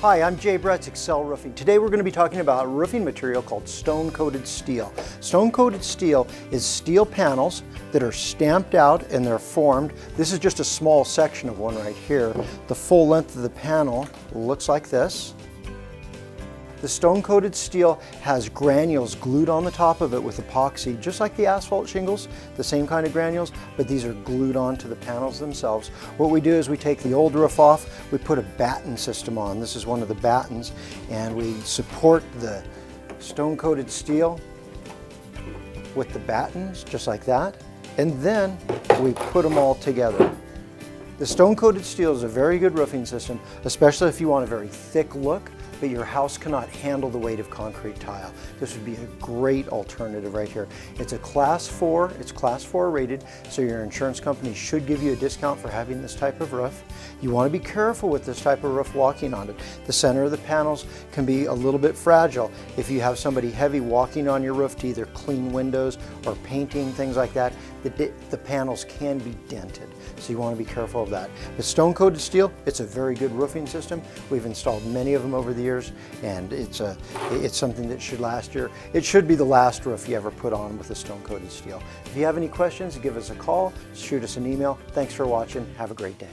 Hi, I'm Jay Bretz, Excel Roofing. Today we're going to be talking about a roofing material called stone-coated steel. Stone-coated steel is steel panels that are stamped out and they're formed. This is just a small section of one right here. The full length of the panel looks like this. The stone-coated steel has granules glued on the top of it with epoxy, just like the asphalt shingles, the same kind of granules, but these are glued onto the panels themselves. What we do is we take the old roof off, we put a batten system on. This is one of the battens, and we support the stone-coated steel with the battens, just like that, and then we put them all together. The stone-coated steel is a very good roofing system, especially if you want a very thick look, but your house cannot handle the weight of concrete tile. This would be a great alternative right here. It's a class 4, it's class 4 rated, so your insurance company should give you a discount for having this type of roof. You want to be careful with this type of roof walking on it. The center of the panels can be a little bit fragile. If you have somebody heavy walking on your roof to either clean windows or painting, things like that, the panels can be dented. So you want to be careful of that. The stone-coated steel, it's a very good roofing system. We've installed many of them over the years, and it's something that should last you. It should be the last roof you ever put on with a stone-coated steel. If you have any questions, give us a call, shoot us an email. Thanks for watching. Have a great day.